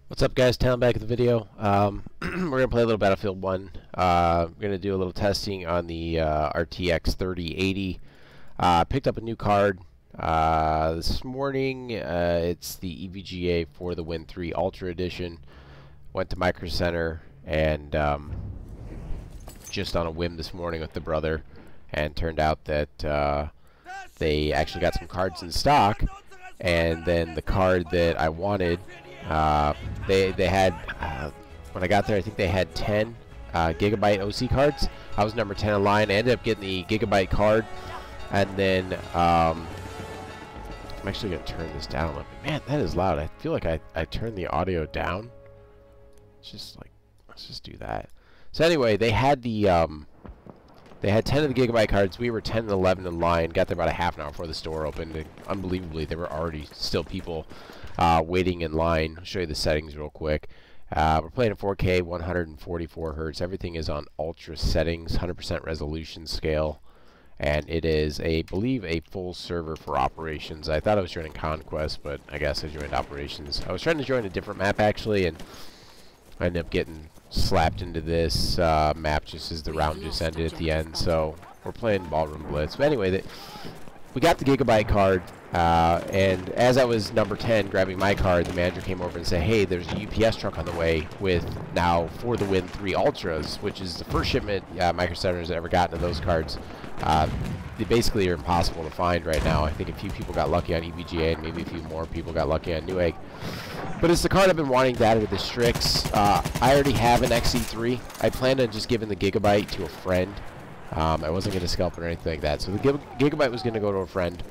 What's up, guys? Talon back at the video. We're going to play a little Battlefield 1. We're going to do a little testing on the RTX 3080. Picked up a new card this morning. It's the EVGA for the Win10 Ultra edition. Went to Microcenter and just on a whim this morning with the brother, and turned out that they actually got some cards in stock, and then the card that I wanted, they had, when I got there, I think they had 10 gigabyte OC cards. I was number 10 in line. I ended up getting the gigabyte card, and then I'm actually going to turn this down a little bit. Man, that is loud. I feel like I turned the audio down. It's just like, let's just do that. So anyway, they had the they had 10 of the gigabyte cards. We were 10 and 11 in line. Got there about a half an hour before the store opened. And unbelievably, there were already still people waiting in line. I'll show you the settings real quick. We're playing in 4K, 144 hertz. Everything is on ultra settings, 100% resolution scale, and it is, I believe, a full server for operations. I thought I was joining Conquest, but I guess I joined operations. I was trying to join a different map actually, and I ended up getting slapped into this map just as the round just ended at the end. So we're playing Ballroom Blitz. But anyway, we got the gigabyte card, and as I was number 10 grabbing my card, the manager came over and said, hey, there's a UPS truck on the way with now for the Win10 Ultras, which is the first shipment Microcenter has ever gotten of those cards. They basically are impossible to find right now. I think a few people got lucky on EVGA, and maybe a few more people got lucky on Newegg. But it's the card I've been wanting to add with the Strix. I already have an XE3. I planned on just giving the gigabyte to a friend. I wasn't going to scalp it or anything like that. So the gigabyte was going to go to a friend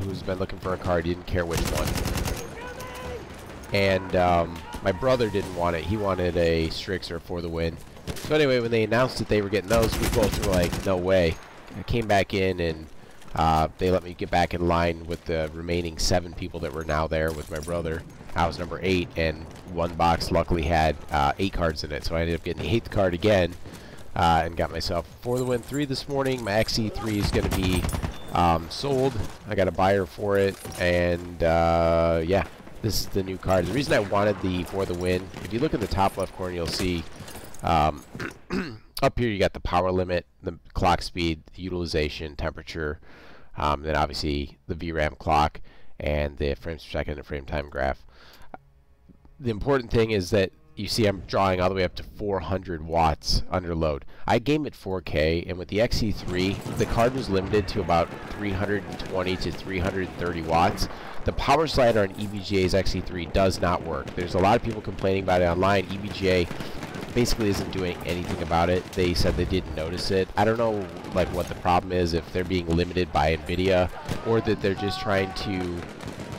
who's been looking for a card. He didn't care which one. And my brother didn't want it. He wanted a Strix or For the Win. So anyway, when they announced that they were getting those, we both were like, no way. I came back in, and they let me get back in line with the remaining 7 people that were now there with my brother. I was number 8, and one box luckily had 8 cards in it. So I ended up getting the 8th card again, and got myself For the Win3 this morning. My XE3 is going to be sold. I got a buyer for it, and yeah, this is the new card. The reason I wanted the For the Win, if you look in the top left corner, you'll see up here you got the power limit, the clock speed, the utilization, temperature, then obviously the VRAM clock, and the frames per second and frame time graph. The important thing is that you see I'm drawing all the way up to 400 watts under load. I game at 4K, and with the XE3, the card was limited to about 320 to 330 watts. The power slider on EVGA's XE3 does not work. There's a lot of people complaining about it online. EVGA basically isn't doing anything about it. They said they didn't notice it. I don't know like what the problem is, if they're being limited by NVIDIA, or that they're just trying to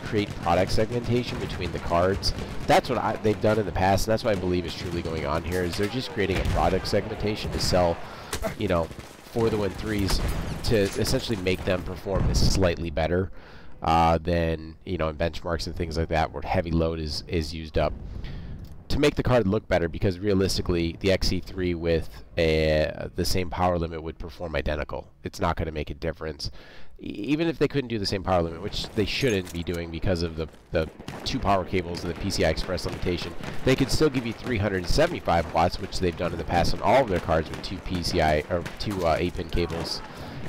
create product segmentation between the cards. That's what they've done in the past, and that's what I believe is truly going on here, is they're just creating a product segmentation to sell, you know, For the Win3s, to essentially make them perform slightly better than, you know, in benchmarks and things like that where heavy load is used up, to make the card look better, because realistically the XE3 with the same power limit would perform identical. It's not going to make a difference. Even if they couldn't do the same power limit, which they shouldn't be doing because of the 2 power cables and the PCI Express limitation, they could still give you 375 watts, which they've done in the past on all of their cards with 2 PCI or 2 8-pin cables,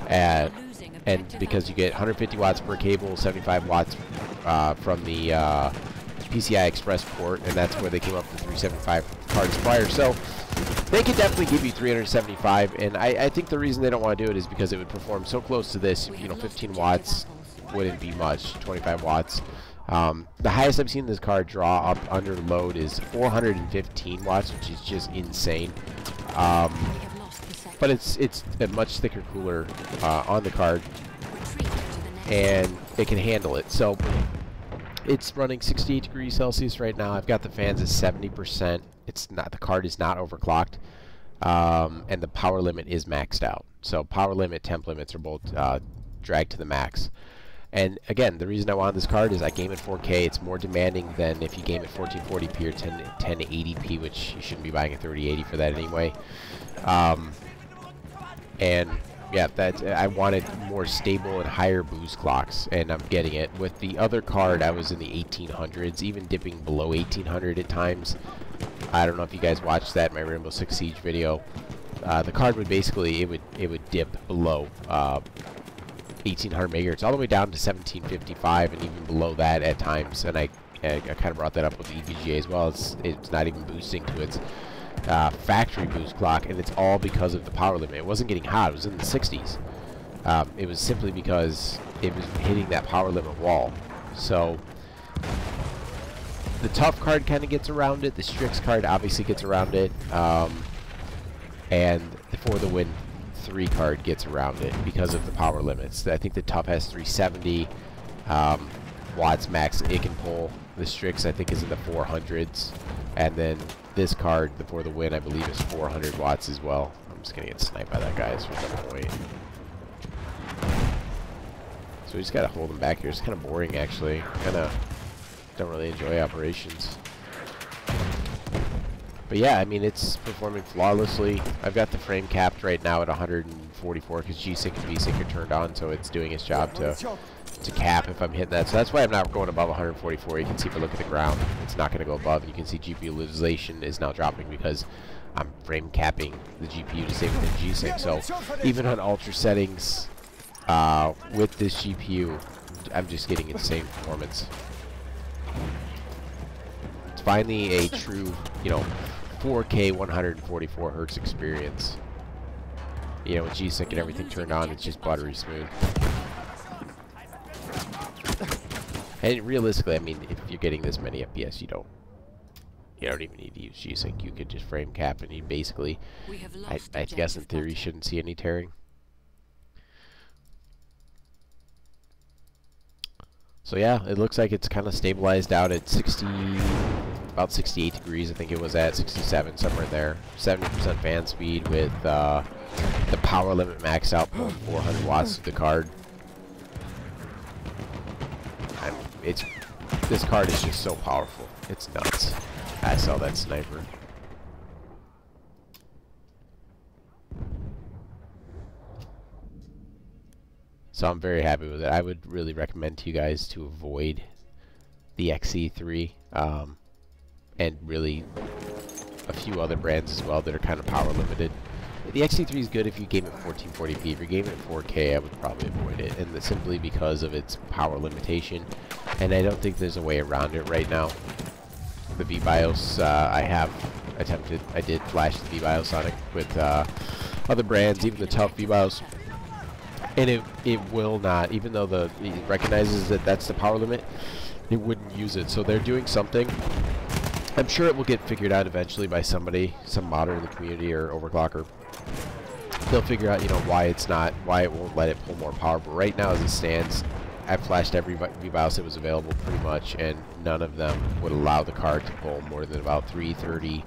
and because you get 150 watts per cable, 75 watts from the PCI Express port, and that's where they came up with 375 cards prior. So they could definitely give you 375, and I think the reason they don't want to do it is because it would perform so close to this. You know, 15 watts wouldn't be much, 25 watts. The highest I've seen this card draw up under load is 415 watts, which is just insane. But it's a much thicker cooler on the card, and it can handle it. So it's running 68 degrees Celsius right now. I've got the fans at 70%. It's not, the card is not overclocked, and the power limit is maxed out. So power limit, temp limits are both dragged to the max. And again, the reason I wanted this card is I game at 4K. It's more demanding than if you game at 1440p or 1080p, which you shouldn't be buying a 3080 for that anyway. And yeah, that's, I wanted more stable and higher boost clocks, and I'm getting it. With the other card, I was in the 1800s, even dipping below 1800 at times. I don't know if you guys watched that in my Rainbow Six Siege video. The card would basically, it would dip below 1800 megahertz, all the way down to 1755, and even below that at times. And I kind of brought that up with the EVGA as well. It's not even boosting to its factory boost clock, and it's all because of the power limit. It wasn't getting hot, it was in the 60s. It was simply because it was hitting that power limit wall. So the tough card kind of gets around it, the Strix card obviously gets around it, and For the Win 3 card gets around it because of the power limits. I think the tough has 370 watts max it can pull. The Strix I think is in the 400s, and then this card, the For the Win, I believe is 400 watts as well. I'm just gonna get sniped by that guy, so we're gonna wait. So we just gotta hold him back here. It's kind of boring actually. Kinda don't really enjoy operations. But yeah, I mean, it's performing flawlessly. I've got the frame capped right now at 144 because G-Sync and V-Sync are turned on, so it's doing its job to cap if I'm hitting that. So that's why I'm not going above 144. You can see if I look at the ground, it's not going to go above. And you can see GPU utilization is now dropping because I'm frame capping the GPU to stay within G-Sync. So even on ultra settings with this GPU, I'm just getting insane performance. It's finally a true, you know, 4K 144 hertz experience. You know, with G-Sync and everything turned on, it's just buttery smooth. And realistically, I mean, if you're getting this many FPS, you don't even need to use G-Sync. You could just frame cap, and you basically, I guess in theory, shouldn't see any tearing. So yeah, it looks like it's kind of stabilized out at about 68 degrees. I think it was at 67, somewhere in there. 70% fan speed with the power limit maxed out, 400 watts of the card. This card is just so powerful. It's nuts. I saw that sniper. So I'm very happy with it. I would really recommend to you guys to avoid the XE3 and really a few other brands as well that are kind of power limited. The XE3 is good if you game at 1440p. If you're gaming at 4K, I would probably avoid it, and that's simply because of its power limitation. And I don't think there's a way around it right now. The VBIOS, I did flash the VBIOS on it with other brands, even the tough VBIOS. And it will not, even though it recognizes that that's the power limit, it wouldn't use it. So they're doing something. I'm sure it will get figured out eventually by somebody, some modder in the community or overclocker. They'll figure out, you know, why it won't let it pull more power. But right now, as it stands, I flashed every VBIOS that was available pretty much, and none of them would allow the card to pull more than about 330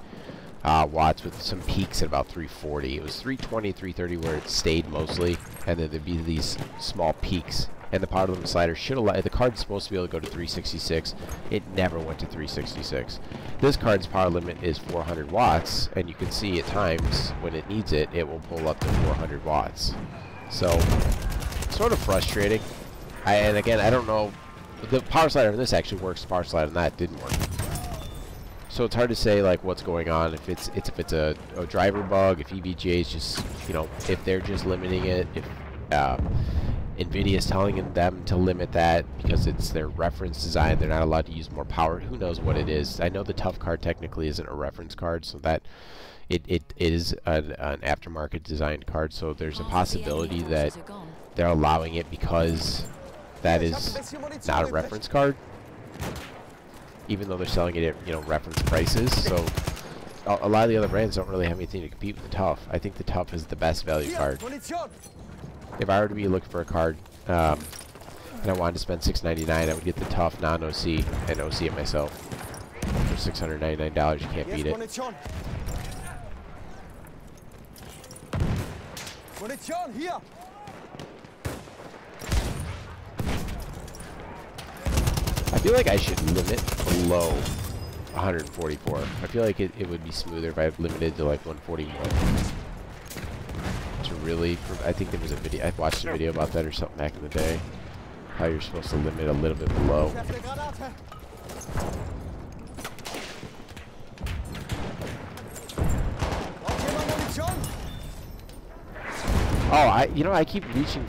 watts, with some peaks at about 340. It was 320, 330 where it stayed mostly, and then there'd be these small peaks. And the power limit slider should allow, the card's supposed to be able to go to 366. It never went to 366. This card's power limit is 400 watts, and you can see at times when it needs it, it will pull up to 400 watts. So, sort of frustrating. And again, I don't know, the power slider on this actually works, the power slider on that didn't work. So it's hard to say like what's going on, if it's a driver bug, if EVGA is just, you know, if they're just limiting it, if NVIDIA is telling them to limit that because it's their reference design, they're not allowed to use more power. Who knows what it is? I know the tough card technically isn't a reference card, so that it is an aftermarket designed card, so there's a possibility that they're allowing it because that is not a reference card, even though they're selling it at, you know, reference prices. So a lot of the other brands don't really have anything to compete with the tough. I think the tough is the best value card. If I were to be looking for a card and I wanted to spend $699, I would get the tough non-OC and OC it myself for $699. You can't beat it. I feel like I should limit below 144. I feel like it would be smoother if I limited to like 141 to really. I think there was a video. I watched a video about that or something back in the day. How you're supposed to limit a little bit below. Oh, I keep reaching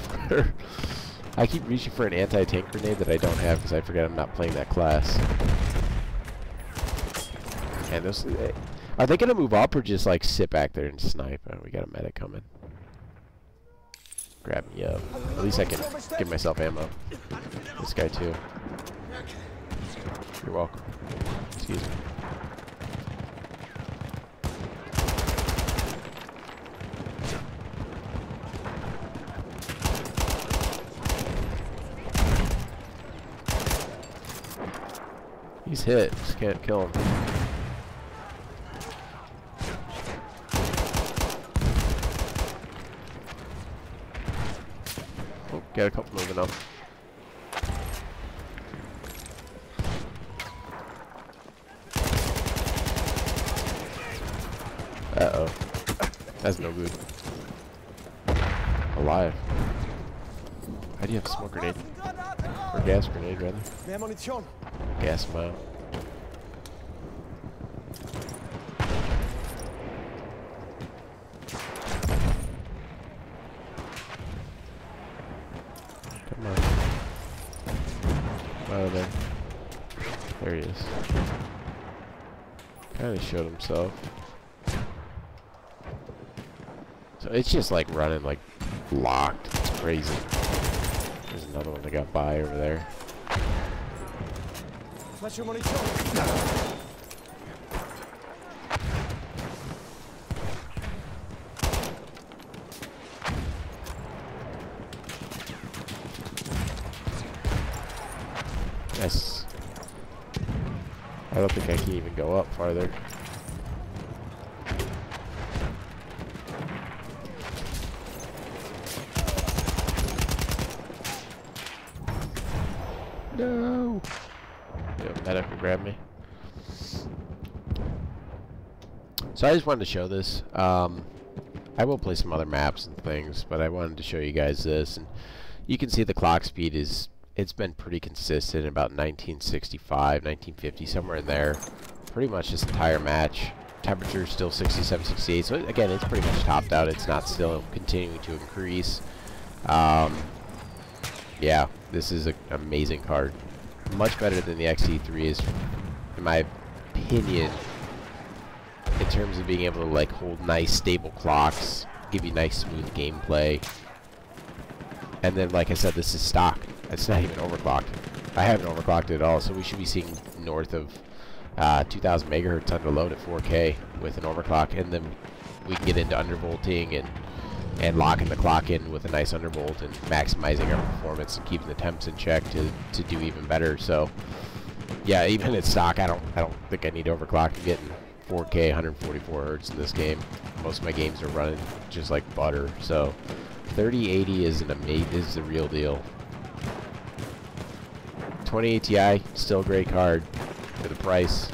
for, an anti-tank grenade that I don't have because I forget I'm not playing that class. And those, are they gonna move up or just like sit back there and snipe? Oh, we got a medic coming. Grab me up. At least I can give myself ammo. This guy too. You're welcome. Excuse me. He's hit. Just can't kill him. Oh, got a couple moving up. Uh-oh. That's no good. Alive. How do you have a smoke grenade? Or gas grenade, rather. Gas him out. Come on. Oh, there. There he is. Kinda showed himself. So it's just like running like locked. It's crazy. There's another one that got by over there. Yes. I don't think I can even go up farther. No. Yeah, medic will grab me. So I just wanted to show this. I will play some other maps and things, but I wanted to show you guys this. And you can see the clock speed is, it's been pretty consistent, about 1965, 1950, somewhere in there. Pretty much this entire match. Temperature is still 67, 68. So again, it's pretty much topped out. It's not still continuing to increase. Yeah, this is an amazing card. Much better than the XE3 is, in my opinion, in terms of being able to like hold nice stable clocks, give you nice smooth gameplay. And then, like I said, this is stock. It's not even overclocked. I haven't overclocked it at all, so we should be seeing north of 2,000 megahertz under load at 4K with an overclock, and then we can get into undervolting and locking the clock in with a nice undervolt and maximizing our performance and keeping the temps in check to do even better. So yeah, even at stock, I don't think I need overclock. I'm getting 4K 144 hertz in this game. Most of my games are running just like butter. So 3080 is is the real deal. 2080 Ti, still a great card for the price.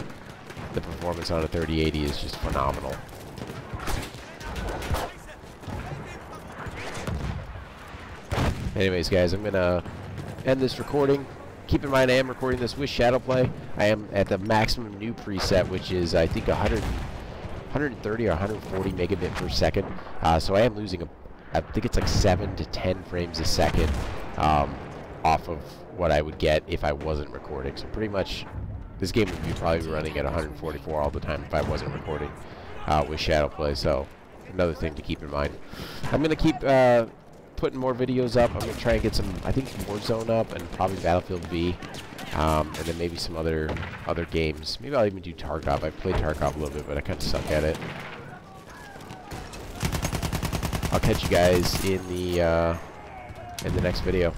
The performance on a 3080 is just phenomenal. Anyways, guys, I'm gonna end this recording. Keep in mind, I am recording this with Shadowplay. I am at the maximum new preset, which is, I think, 130 or 140 megabit per second. So I am losing, I think it's like 7 to 10 frames a second off of what I would get if I wasn't recording. So pretty much, this game would be probably running at 144 all the time if I wasn't recording with Shadowplay. So another thing to keep in mind. I'm gonna keep putting more videos up. I'm gonna try and get some, I think, Warzone up and probably Battlefield V, and then maybe some other games. Maybe I'll even do Tarkov. I've played Tarkov a little bit, but I kind of suck at it. I'll catch you guys in the next video.